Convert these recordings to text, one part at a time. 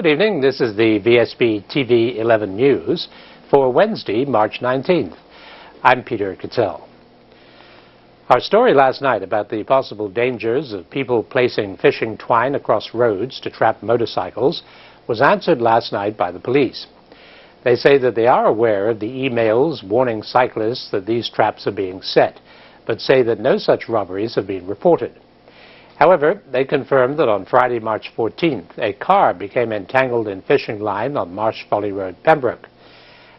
Good evening. This is the Vsb Tv 11 News for Wednesday, March 19th. I'm Peter Cattell. Our story last night about the possible dangers of people placing fishing twine across roads to trap motorcycles was answered last night by the police. They say that they are aware of the emails warning cyclists that these traps are being set, but say that no such robberies have been reported. However, they confirmed that on Friday, March 14th, a car became entangled in fishing line on Marsh Folly Road, Pembroke.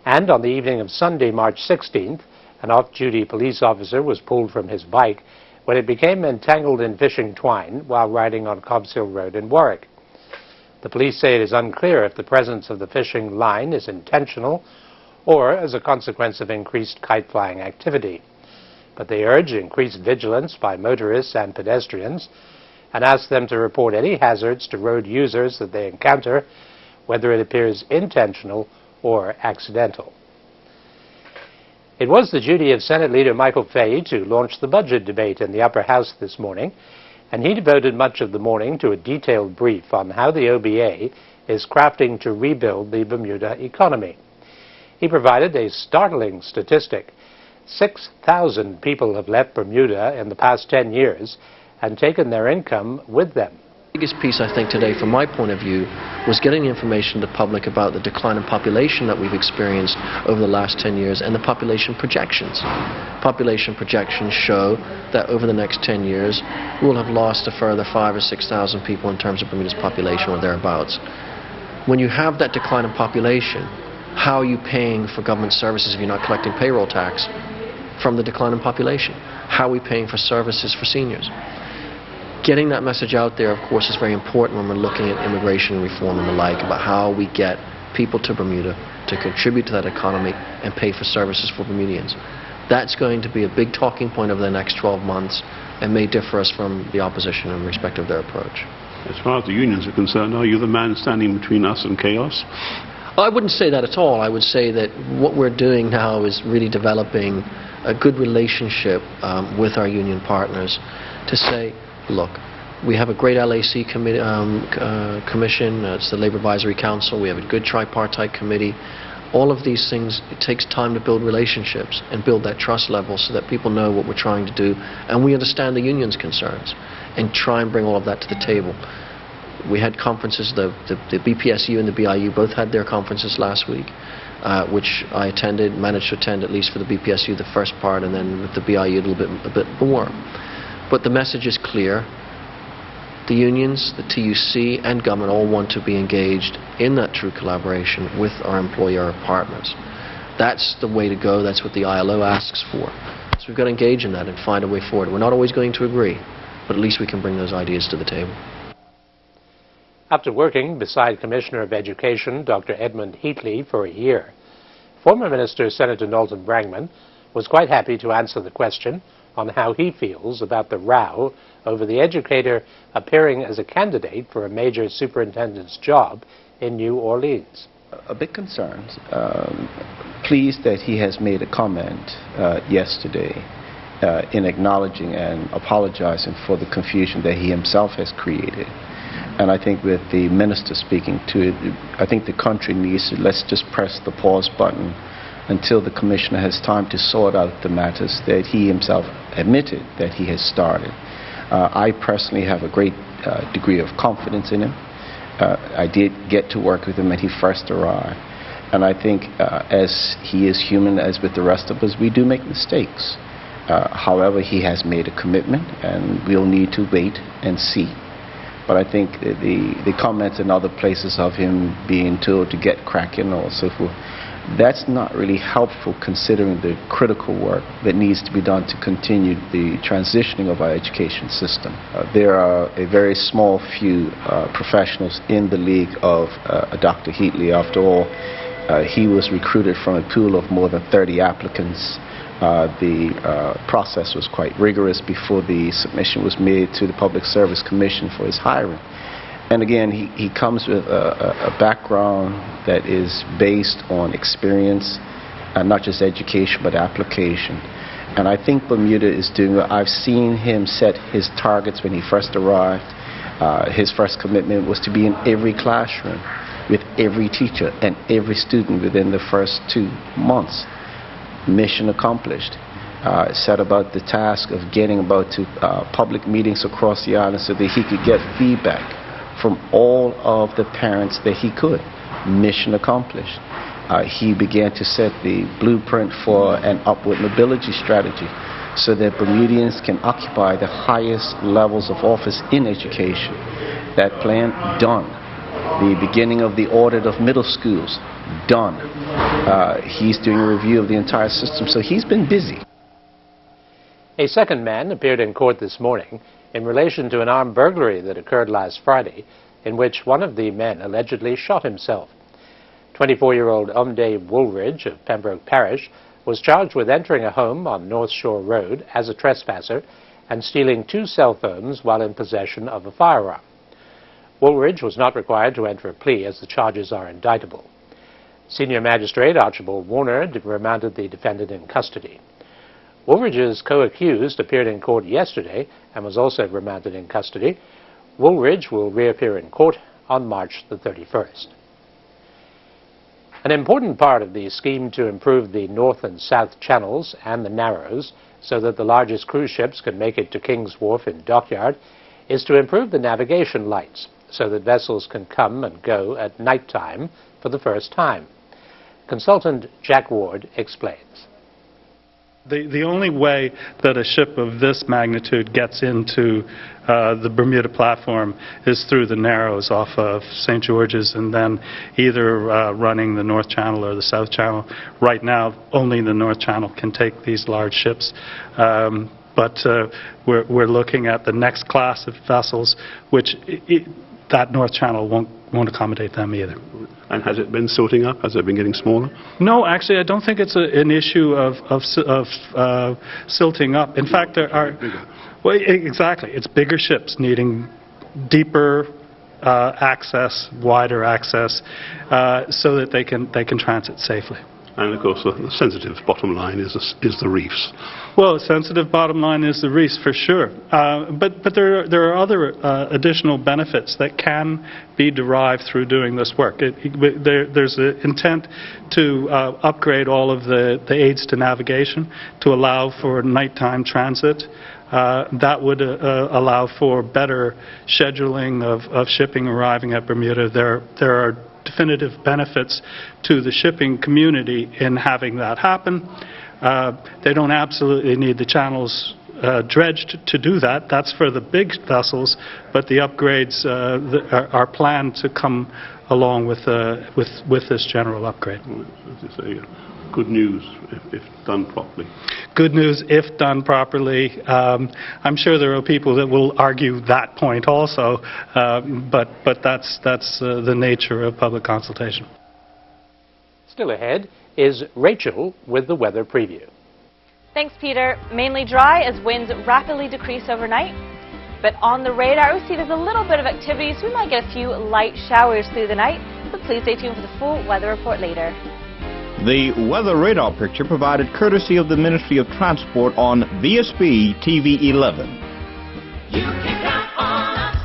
And on the evening of Sunday, March 16th, an off-duty police officer was pulled from his bike when it became entangled in fishing twine while riding on Cobbs Hill Road in Warwick. The police say it is unclear if the presence of the fishing line is intentional or as a consequence of increased kite-flying activity. But they urge increased vigilance by motorists and pedestrians and ask them to report any hazards to road users that they encounter, whether it appears intentional or accidental. It was the duty of Senate Leader Michael Fahey to launch the budget debate in the upper house this morning, and he devoted much of the morning to a detailed brief on how the OBA is crafting to rebuild the Bermuda economy. He provided a startling statistic. 6,000 people have left Bermuda in the past 10 years and taken their income with them. The biggest piece, I think, today, from my point of view, was getting the information to the public about the decline in population that we've experienced over the last 10 years and the population projections. Population projections show that over the next 10 years, we'll have lost a further 5,000 or 6,000 people in terms of Bermuda's population or thereabouts. When you have that decline in population, how are you paying for government services if you're not collecting payroll tax from the decline in population? How are we paying for services for seniors? Getting that message out there, of course, is very important when we're looking at immigration reform and the like, about how we get people to Bermuda to contribute to that economy and pay for services for Bermudians. That's going to be a big talking point over the next 12 months and may differ us from the opposition in respect of their approach. As far as the unions are concerned, are you the man standing between us and chaos? I wouldn't say that at all. I would say that what we're doing now is really developing a good relationship with our union partners to say, look, we have a great LAC commission, it's the Labour Advisory Council, we have a good tripartite committee. All of these things, it takes time to build relationships and build that trust level so that people know what we're trying to do and we understand the union's concerns and try and bring all of that to the table. We had conferences, the BPSU and the BIU both had their conferences last week, which I attended, managed to attend at least for the BPSU the first part, and then with the BIU a bit more. But the message is clear. The unions, the TUC and government all want to be engaged in that true collaboration with our employer partners. That's the way to go. That's what the ILO asks for. So we've got to engage in that and find a way forward. We're not always going to agree, but at least we can bring those ideas to the table. After working beside Commissioner of Education Dr. Edmund Heatley for a year, former Minister Senator Knowlton Brangman was quite happy to answer the question on how he feels about the row over the educator appearing as a candidate for a major superintendent's job in New Orleans. A bit concerned, pleased that he has made a comment yesterday in acknowledging and apologizing for the confusion that he himself has created. And I think with the minister speaking to it, I think the country needs to, let's just press the pause button until the commissioner has time to sort out the matters that he himself admitted that he has started. I personally have a great degree of confidence in him. I did get to work with him when he first arrived. And I think as he is human, as with the rest of us, we do make mistakes. However, he has made a commitment and we'll need to wait and see. But I think the comments in other places of him being told to get cracking or so forth, that's not really helpful considering the critical work that needs to be done to continue the transitioning of our education system. There are a very small few professionals in the league of Dr. Heatley. After all, he was recruited from a pool of more than 30 applicants. The process was quite rigorous before the submission was made to the Public Service Commission for his hiring. And again, he comes with a background that is based on experience, not just education, but application. And I think Bermuda is doing well. I've seen him set his targets when he first arrived. His first commitment was to be in every classroom. with every teacher and every student within the first 2 months. Mission accomplished. Set about the task of getting about to public meetings across the island so that he could get feedback from all of the parents that he could. Mission accomplished. He began to set the blueprint for an upward mobility strategy so that Bermudians can occupy the highest levels of office in education. That plan, done. The beginning of the audit of middle schools, done. He's doing a review of the entire system, so he's been busy. A second man appeared in court this morning in relation to an armed burglary that occurred last Friday, in which one of the men allegedly shot himself. 24-year-old Omde Woolridge of Pembroke Parish was charged with entering a home on North Shore Road as a trespasser and stealing 2 cell phones while in possession of a firearm. Woolridge was not required to enter a plea as the charges are indictable. Senior Magistrate Archibald Warner remanded the defendant in custody. Woolridge's co-accused appeared in court yesterday and was also remanded in custody. Woolridge will reappear in court on March the 31st. An important part of the scheme to improve the North and South Channels and the Narrows so that the largest cruise ships can make it to King's Wharf in Dockyard is to improve the navigation lights so that vessels can come and go at night time for the first time. Consultant Jack Ward explains. The only way that a ship of this magnitude gets into the Bermuda platform is through the Narrows off of St. George's and then either running the North Channel or the South Channel. Right now, only the North Channel can take these large ships. But we're looking at the next class of vessels, which that North Channel won't accommodate them either. And has it been silting up? Has it been getting smaller? No, actually, I don't think it's an issue of silting up. In fact, there are... Well, exactly. It's bigger ships needing deeper access, wider access, so that they can transit safely. And of course, the sensitive bottom line is the reefs. Well, the sensitive bottom line is the reefs for sure. But there are other additional benefits that can be derived through doing this work. There's an intent to upgrade all of the aids to navigation to allow for nighttime transit. That would allow for better scheduling of shipping arriving at Bermuda. There are definitive benefits to the shipping community in having that happen. They don't absolutely need the channels dredged to do that. That's for the big vessels, but the upgrades are planned to come along with this general upgrade. As you say, good news if done properly. Good news if done properly. I'm sure there are people that will argue that point also, but that's the nature of public consultation. Still ahead is Rachel with the weather preview. Thanks, Peter. Mainly dry as winds rapidly decrease overnight. But on the radar, we see there's a little bit of activity, so we might get a few light showers through the night. But please stay tuned for the full weather report later. The weather radar picture provided courtesy of the Ministry of Transport on Vsb Tv 11. You can count on us.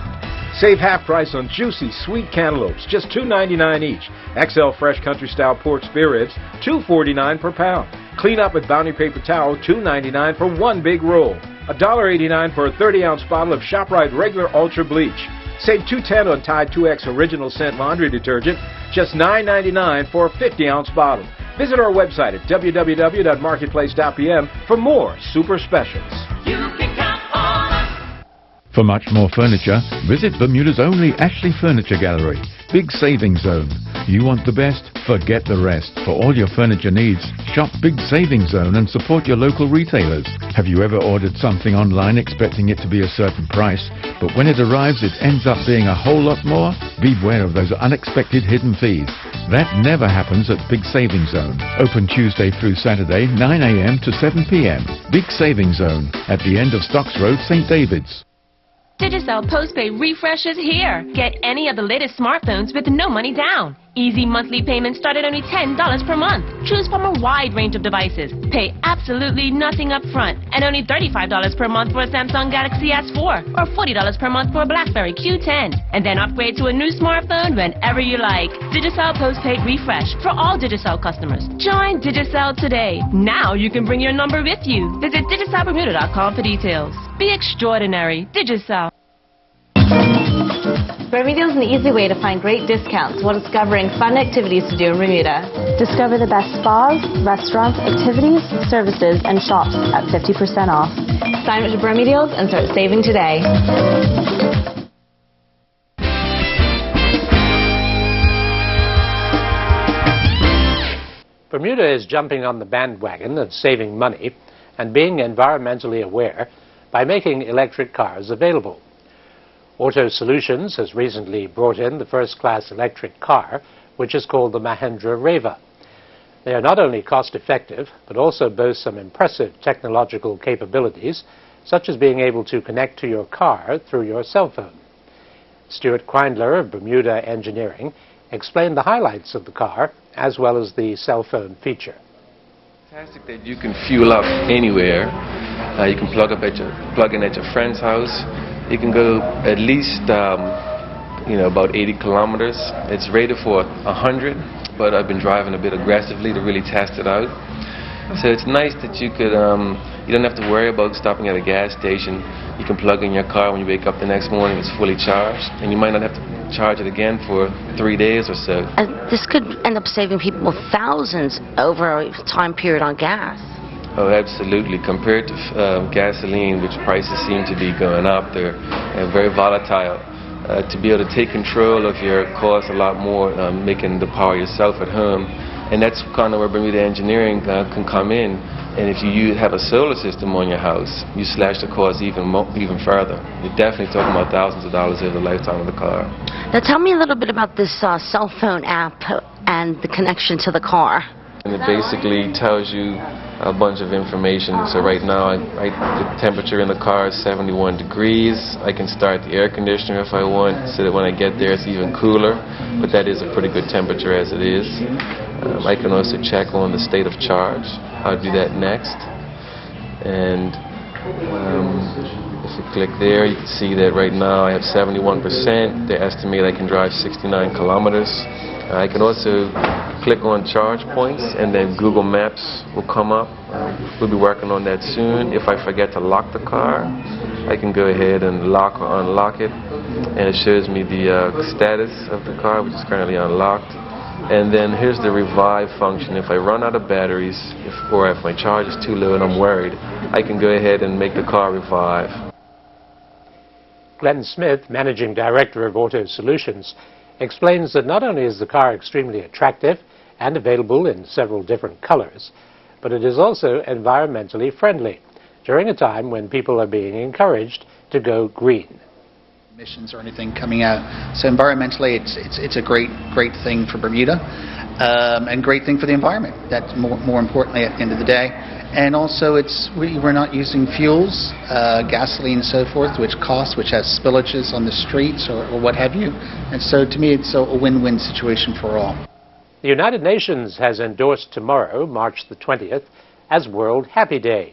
Save half price on juicy, sweet cantaloupes, just $2.99 each. XL Fresh Country Style Pork Spare Ribs, $2.49 per pound. Clean up with Bounty Paper Towel, $2.99 for one big roll. $1.89 for a 30-ounce bottle of ShopRite Regular Ultra Bleach. Save $2.10 on Tide 2X Original Scent Laundry Detergent, just $9.99 for a 50-ounce bottle. Visit our website at www.marketplace.pm for more super specials. You can count on us. For much more furniture, visit Bermuda's only Ashley Furniture Gallery. Big Savings Zone. You want the best? Forget the rest. For all your furniture needs, shop Big Savings Zone and support your local retailers. Have you ever ordered something online expecting it to be a certain price, but when it arrives it ends up being a whole lot more? Beware of those unexpected hidden fees. That never happens at Big Savings Zone. Open Tuesday through Saturday, 9 a.m. to 7 p.m. Big Savings Zone at the end of Stocks Road, St. David's. Digicel Postpaid Refresh is here. Get any of the latest smartphones with no money down. Easy monthly payments start at only $10 per month. Choose from a wide range of devices. Pay absolutely nothing up front and only $35 per month for a Samsung Galaxy S4 or $40 per month for a BlackBerry Q10. And then upgrade to a new smartphone whenever you like. Digicel Postpaid Refresh for all Digicel customers. Join Digicel today. Now you can bring your number with you. Visit DigicelBermuda.com for details. Be extraordinary. Digicel. Bermuda is an easy way to find great discounts while discovering fun activities to do in Bermuda. Discover the best spas, restaurants, activities, services, and shops at 50% off. Sign up to Bermuda and start saving today. Bermuda is jumping on the bandwagon of saving money and being environmentally aware by making electric cars available. Auto Solutions has recently brought in the first-class electric car, which is called the Mahindra Reva. They are not only cost-effective, but also boast some impressive technological capabilities, such as being able to connect to your car through your cell phone. Stuart Quindler of Bermuda Engineering explained the highlights of the car, as well as the cell phone feature. Fantastic that you can fuel up anywhere. You can plug in at your friend's house. You can go at least, about 80 kilometers. It's rated for 100, but I've been driving a bit aggressively to really test it out. So it's nice that you could, you don't have to worry about stopping at a gas station. You can plug in your car when you wake up the next morning, it's fully charged, and you might not have to charge it again for 3 days or so. This could end up saving people thousands over a time period on gas. Oh, absolutely. Compared to gasoline, which prices seem to be going up, they're very volatile. To be able to take control of your costs a lot more, making the power yourself at home, and that's kind of where Bermuda Engineering can come in. And if you have a solar system on your house, you slash the cost even further. You're definitely talking about thousands of dollars over the lifetime of the car. Now tell me a little bit about this cell phone app and the connection to the car. And it basically tells you a bunch of information. So right now, the temperature in the car is 71 degrees. I can start the air conditioner if I want, so that when I get there it's even cooler. But that is a pretty good temperature as it is. I can also check on the state of charge. I'll do that next. And if you click there, you can see that right now I have 71%. They estimate I can drive 69 kilometers. I can also click on charge points, and then Google Maps will come up. We'll be working on that soon. If I forget to lock the car, I can go ahead and lock or unlock it, and it shows me the status of the car, which is currently unlocked. And then here's the revive function. If I run out of batteries, or if my charge is too low and I'm worried, I can go ahead and make the car revive. Glenn Smith, Managing Director of Auto Solutions, explains that not only is the car extremely attractive and available in several different colors, but it is also environmentally friendly during a time when people are being encouraged to go green. Emissions or anything coming out. So environmentally, it's a great thing for Bermuda, and great thing for the environment. That's more importantly at the end of the day. And also, we're not using fuels, gasoline and so forth, which has spillages on the streets or what have you. And so to me, it's a win-win situation for all. The United Nations has endorsed tomorrow, March the 20th, as World Happy Day.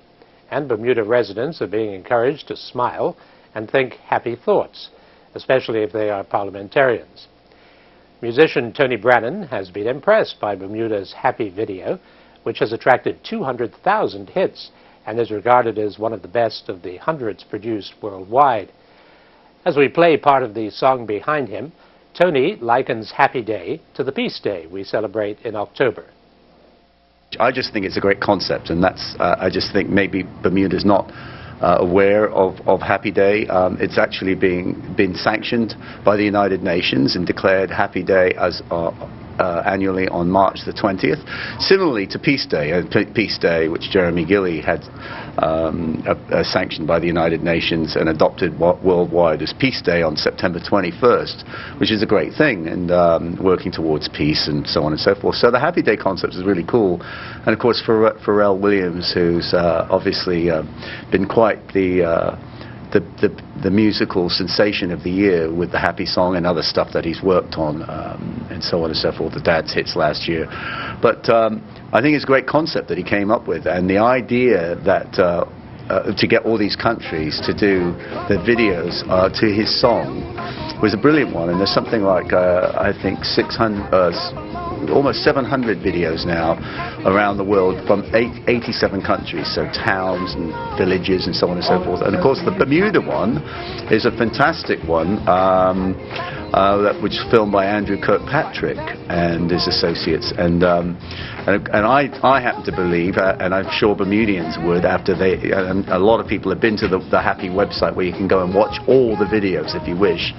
And Bermuda residents are being encouraged to smile and think happy thoughts, especially if they are parliamentarians. Musician Tony Brannan has been impressed by Bermuda's Happy video, which has attracted 200,000 hits and is regarded as one of the best of the hundreds produced worldwide. As we play part of the song behind him, Tony likens Happy Day to the Peace Day we celebrate in October. I just think it's a great concept, and I just think maybe Bermuda's not aware of Happy Day. It's actually been sanctioned by the United Nations and declared Happy Day as annually on March the 20th. Similarly to Peace Day, which Jeremy Gilley had sanctioned by the United Nations and adopted worldwide as Peace Day on September 21st, which is a great thing, and working towards peace and so on and so forth. So the Happy Day concept is really cool. And of course Pharrell Williams, who's obviously been quite the the musical sensation of the year with the Happy Song and other stuff that he's worked on, and so on and so forth, the Dad's hits last year. But I think it's a great concept that he came up with, and the idea that to get all these countries to do the videos to his song was a brilliant one. And there's something like I think 600 almost 700 videos now around the world from 87 countries, so towns and villages and so on and so forth. And of course the Bermuda one is a fantastic one, which is filmed by Andrew Kirkpatrick and his associates. And I happen to believe, and I'm sure Bermudians would, after a lot of people have been to the Happy website where you can go and watch all the videos if you wish.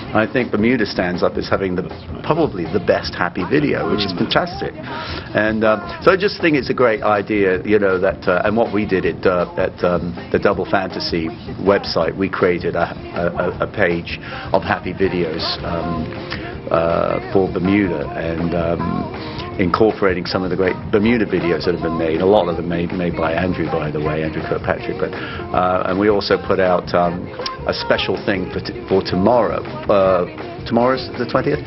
I think Bermuda stands up as having probably the best Happy video, which is fantastic. And so I just think it's a great idea, you know, that and what we did at the Double Fantasy website, we created a page of Happy videos for Bermuda, and incorporating some of the great Bermuda videos that have been made. A lot of them made by Andrew, by the way, Andrew Kirkpatrick. But and we also put out a special thing for tomorrow. Tomorrow's the 20th.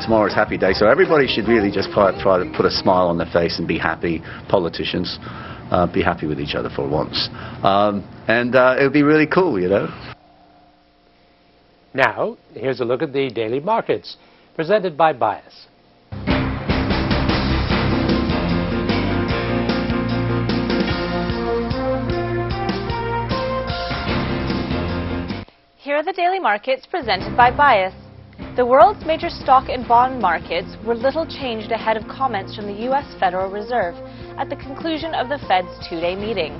Tomorrow's Happy Day, so everybody should really just try to put a smile on their face and be happy. Politicians, be happy with each other for once, and it would be really cool, you know. Now, here's a look at the daily markets, presented by Bias. Here are the daily markets presented by Bias. The world's major stock and bond markets were little changed ahead of comments from the U.S. Federal Reserve at the conclusion of the Fed's two-day meeting.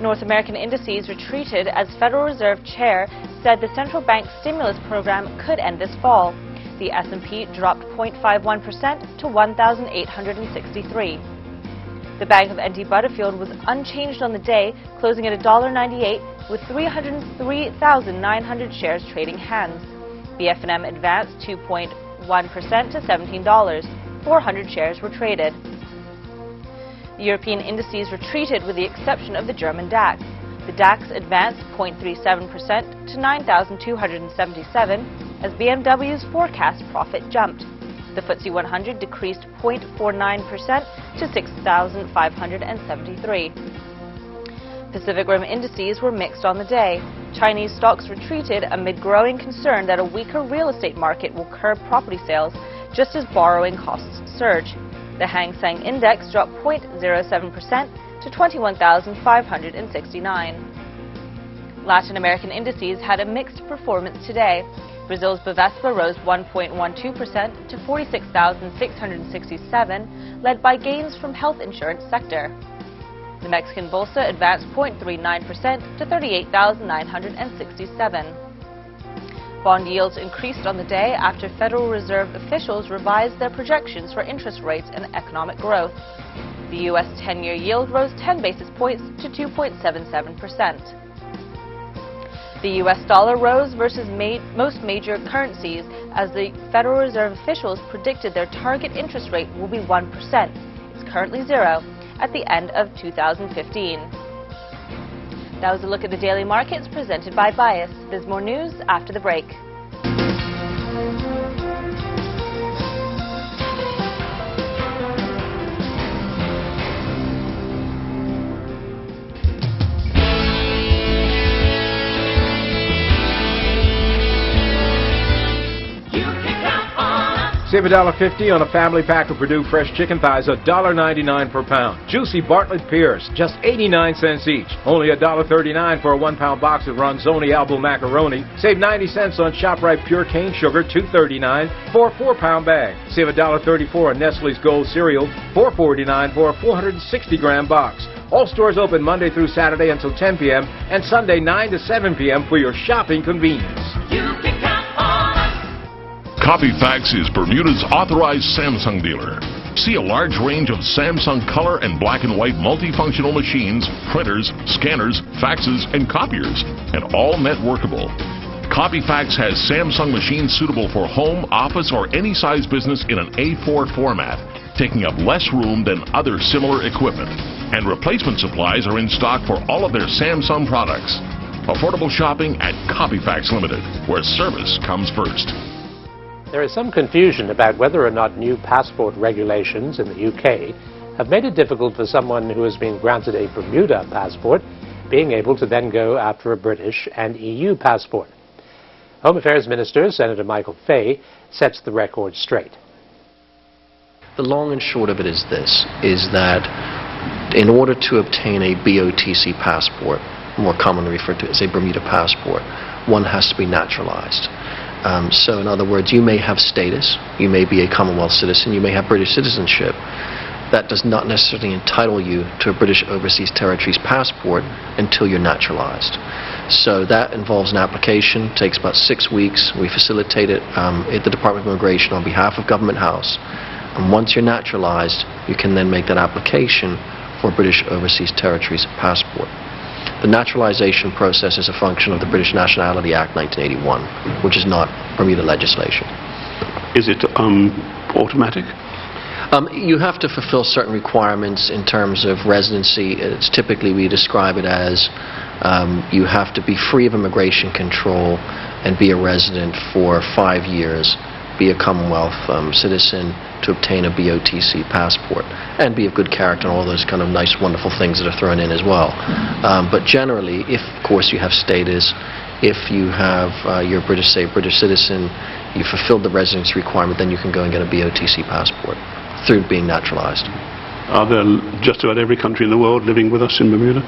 North American indices retreated as Federal Reserve Chair said the central bank stimulus program could end this fall. The S&P dropped 0.51% to 1,863. The Bank of N.T. Butterfield was unchanged on the day, closing at $1.98 with 303,900 shares trading hands. BF&M advanced 2.1% to $17. 400 shares were traded. The European indices retreated with the exception of the German DAX. The DAX advanced 0.37% to 9,277 as BMW's forecast profit jumped. The FTSE 100 decreased 0.49% to 6,573. Pacific Rim indices were mixed on the day. Chinese stocks retreated amid growing concern that a weaker real estate market will curb property sales just as borrowing costs surge. The Hang Seng Index dropped 0.07% to 21,569. Latin American indices had a mixed performance today. Brazil's Bovespa rose 1.12% to 46,667, led by gains from health insurance sector. The Mexican Bolsa advanced 0.39% to 38,967. Bond yields increased on the day after Federal Reserve officials revised their projections for interest rates and economic growth. The U.S. 10-year yield rose 10 basis points to 2.77%. The U.S. dollar rose versus most major currencies as the Federal Reserve officials predicted their target interest rate will be 1%. It's currently 0 at the end of 2015. That was a look at the daily markets presented by Bias. There's more news after the break. Save $1.50 on a family pack of Purdue fresh chicken thighs, $1.99 per pound. Juicy Bartlett pears, just 89 cents each. Only $1.39 for a 1-pound box of Ronzoni Albo macaroni. Save 90 cents on ShopRite pure cane sugar, $2.39 for a 4-pound bag. Save $1.34 on Nestle's Gold cereal, $4.49 for a 460-gram box. All stores open Monday through Saturday until 10 p.m. and Sunday 9 to 7 p.m. for your shopping convenience. Copyfax is Bermuda's authorized Samsung dealer. See a large range of Samsung color and black and white multifunctional machines, printers, scanners, faxes, and copiers, and all net workable. Copyfax has Samsung machines suitable for home, office, or any size business in an A4 format, taking up less room than other similar equipment. And replacement supplies are in stock for all of their Samsung products. Affordable shopping at Copyfax Limited, where service comes first. There is some confusion about whether or not new passport regulations in the UK have made it difficult for someone who has been granted a Bermuda passport being able to then go after a British and EU passport. Home Affairs Minister Senator Michael Fay sets the record straight. The long and short of it is this, is that in order to obtain a BOTC passport, more commonly referred to as a Bermuda passport, one has to be naturalized. So in other words, you may have status, you may be a Commonwealth citizen, you may have British citizenship. That does not necessarily entitle you to a British Overseas Territories passport until you're naturalized. So that involves an application, takes about 6 weeks. We facilitate it at the Department of Immigration on behalf of Government House. And once you're naturalized, you can then make that application for a British Overseas Territories passport. The naturalization process is a function of the British Nationality Act 1981, which is not Bermuda legislation. Is it automatic? You have to fulfill certain requirements in terms of residency. It's typically, we describe it as you have to be free of immigration control and be a resident for 5 years, be a Commonwealth citizen to obtain a BOTC passport, and be of good character and all those kind of nice, wonderful things that are thrown in as well. But generally, if, of course, you have status, if you have, you're a British citizen, you fulfilled the residency requirement, then you can go and get a BOTC passport through being naturalized. Are there just about every country in the world living with us in Bermuda?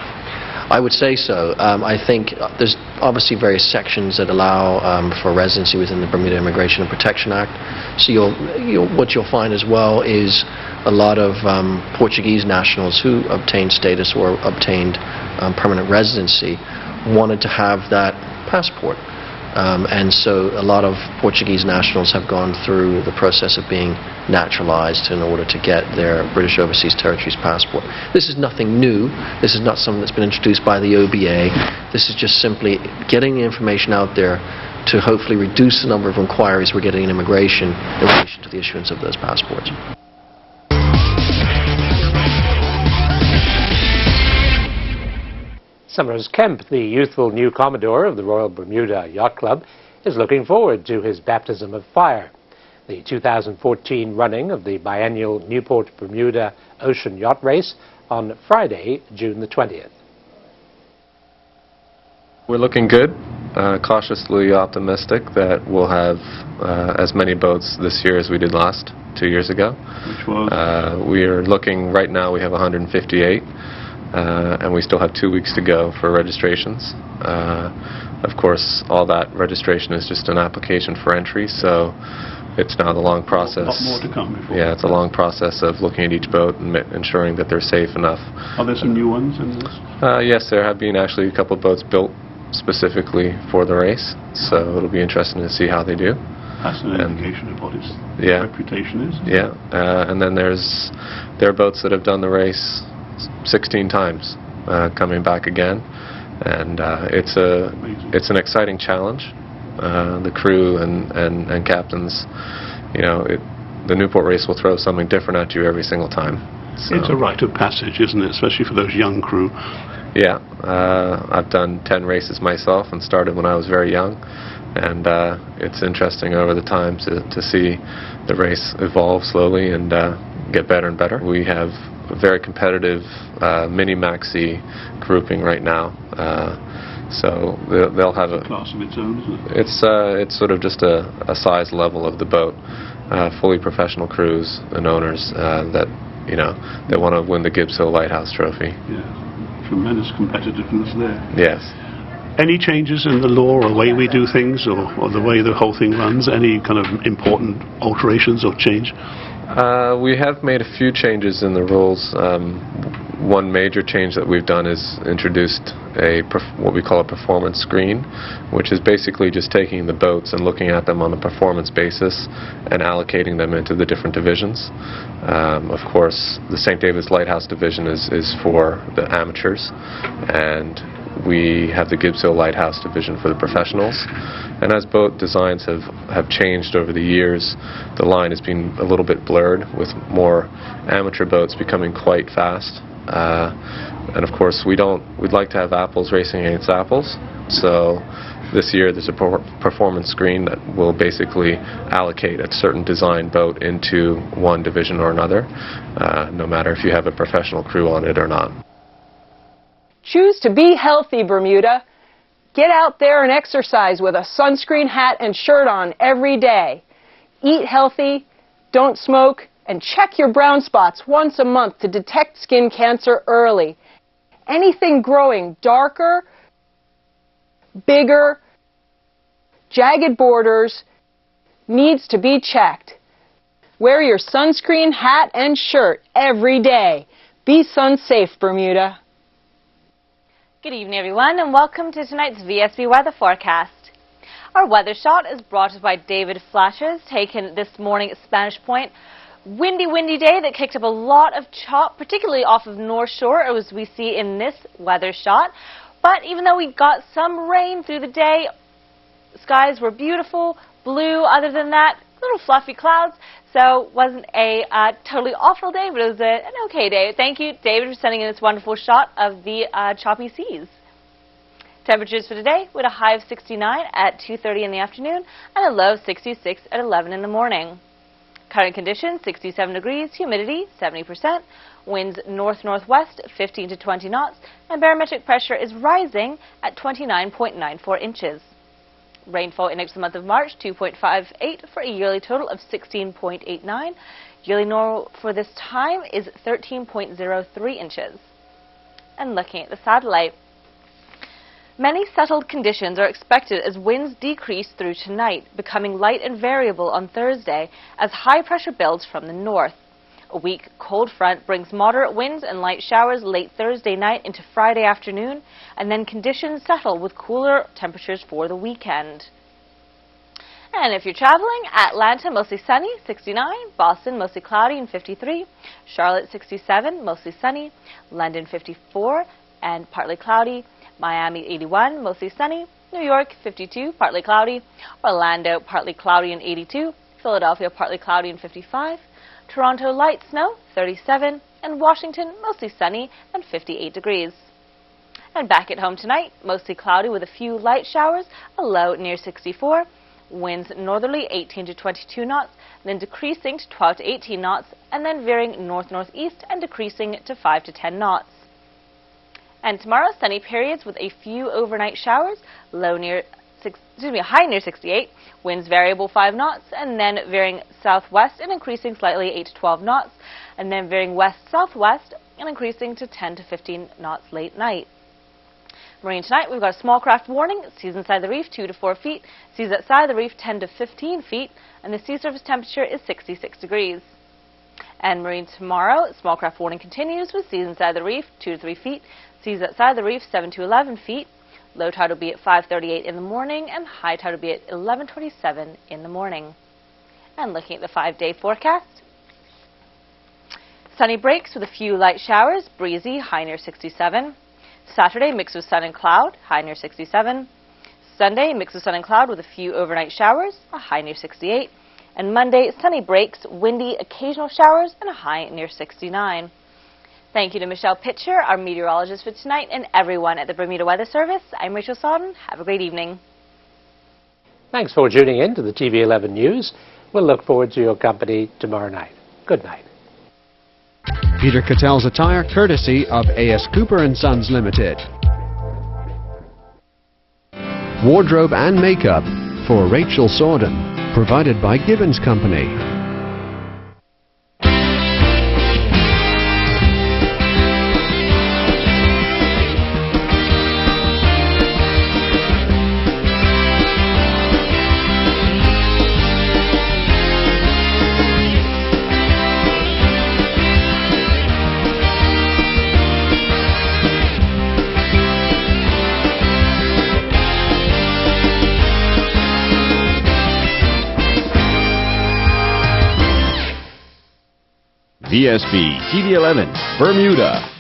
I would say so. I think there's obviously various sections that allow for residency within the Bermuda Immigration and Protection Act. So what you'll find as well is a lot of Portuguese nationals who obtained status or obtained permanent residency wanted to have that passport. And so a lot of Portuguese nationals have gone through the process of being naturalized in order to get their British Overseas Territories passport. This is nothing new. This is not something that's been introduced by the OBA. This is just simply getting the information out there to hopefully reduce the number of inquiries we're getting in immigration in relation to the issuance of those passports. Summers Kemp, the youthful new Commodore of the Royal Bermuda Yacht Club, is looking forward to his baptism of fire. The 2014 running of the biennial Newport Bermuda Ocean Yacht Race on Friday, June the 20th. We're looking good, cautiously optimistic that we'll have as many boats this year as we did last 2 years ago. Which was? We are looking, right now we have 158. And we still have 2 weeks to go for registrations. Of course, all that registration is just an application for entry, so it's now the long process. A lot more to come before. Yeah, it's a long process of looking at each boat and ensuring that they're safe enough. Are there some new ones in this? Yes, there have been actually a couple of boats built specifically for the race, so it'll be interesting to see how they do. That's an indication of what its reputation is. Yeah, and then there are boats that have done the race 16 times, coming back again, and it's an exciting challenge. The crew and captains, the Newport race will throw something different at you every single time. So, it's a rite of passage, isn't it, especially for those young crew? Yeah, I've done 10 races myself and started when I was very young, and it's interesting over the time to see the race evolve slowly and get better and better. We have a very competitive mini-maxi grouping right now, so they'll have a class of its own, isn't it? It's sort of just a size level of the boat, fully professional crews and owners that they want to win the Gibbs Hill Lighthouse Trophy. Yeah, tremendous competitiveness there. Yes. Any changes in the law or the way we do things, or the way the whole thing runs? Any kind of important alterations or change? We have made a few changes in the rules. One major change that we've done is introduced what we call a performance screen, which is basically just taking the boats and looking at them on a performance basis and allocating them into the different divisions. Of course, the St. David's Lighthouse division is for the amateurs, and we have the Gibbs Hill Lighthouse division for the professionals. And as boat designs have changed over the years, the line has been a little bit blurred, with more amateur boats becoming quite fast And of course, we'd like to have apples racing against apples. So this year there's a performance screen that will basically allocate a certain design boat into one division or another, no matter if you have a professional crew on it or not. Choose to be healthy, Bermuda. Get out there and exercise with a sunscreen, hat, and shirt on every day. Eat healthy, don't smoke, and check your brown spots once a month to detect skin cancer early. Anything growing darker, bigger, jagged borders needs to be checked. Wear your sunscreen, hat, and shirt every day. Be sun safe, Bermuda. Good evening, everyone, and welcome to tonight's VSB weather forecast. Our weather shot is brought to us by David Flashes, taken this morning at Spanish Point. Windy day that kicked up a lot of chop, particularly off of North Shore, as we see in this weather shot. But even though we got some rain through the day, skies were beautiful, blue. Other than that, little fluffy clouds. So it wasn't a totally awful day, but it was an okay day. Thank you, David, for sending in this wonderful shot of the choppy seas. Temperatures for today with a high of 69 at 2:30 in the afternoon and a low of 66 at 11 in the morning. Current conditions, 67 degrees, humidity 70%, winds north-northwest 15 to 20 knots, and barometric pressure is rising at 29.94 inches. Rainfall index for the month of March, 2.58 for a yearly total of 16.89. Yearly normal for this time is 13.03 inches. And looking at the satellite, many settled conditions are expected as winds decrease through tonight, becoming light and variable on Thursday as high pressure builds from the north. A weak cold front brings moderate winds and light showers late Thursday night into Friday afternoon, and then conditions settle with cooler temperatures for the weekend. And if you're traveling, Atlanta mostly sunny, 69, Boston mostly cloudy and 53, Charlotte 67, mostly sunny, London 54 and partly cloudy, Miami 81, mostly sunny, New York 52, partly cloudy, Orlando partly cloudy and 82, Philadelphia partly cloudy and 55, Toronto light snow 37, and Washington mostly sunny and 58 degrees. And back at home tonight, mostly cloudy with a few light showers, a low near 64, winds northerly 18 to 22 knots, then decreasing to 12 to 18 knots, and then veering north-northeast and decreasing to 5 to 10 knots. And tomorrow, sunny periods with a few overnight showers, high near 68, winds variable 5 knots, and then veering southwest and increasing slightly 8 to 12 knots, and then veering west-southwest and increasing to 10 to 15 knots late night. Marine tonight, we've got a small craft warning, seas inside the reef 2 to 4 feet, seas outside the reef 10 to 15 feet, and the sea surface temperature is 66 degrees. And marine tomorrow, small craft warning continues with seas inside the reef 2 to 3 feet, seas outside the reef 7 to 11 feet. Low tide will be at 5:38 in the morning and high tide will be at 11:27 in the morning. And looking at the 5-day forecast, sunny breaks with a few light showers, breezy, high near 67. Saturday, mix of sun and cloud, high near 67. Sunday, mix of sun and cloud with a few overnight showers, a high near 68. And Monday, sunny breaks, windy, occasional showers, and a high near 69. Thank you to Michelle Pitcher, our meteorologist for tonight, and everyone at the Bermuda Weather Service. I'm Rachel Sodden. Have a great evening. Thanks for tuning in to the TV 11 News. We'll look forward to your company tomorrow night. Good night. Peter Cattell's attire, courtesy of A.S. Cooper & Sons Limited. Wardrobe and makeup for Rachel Sodden, provided by Gibbons Company. Vsb Tv 11, Bermuda.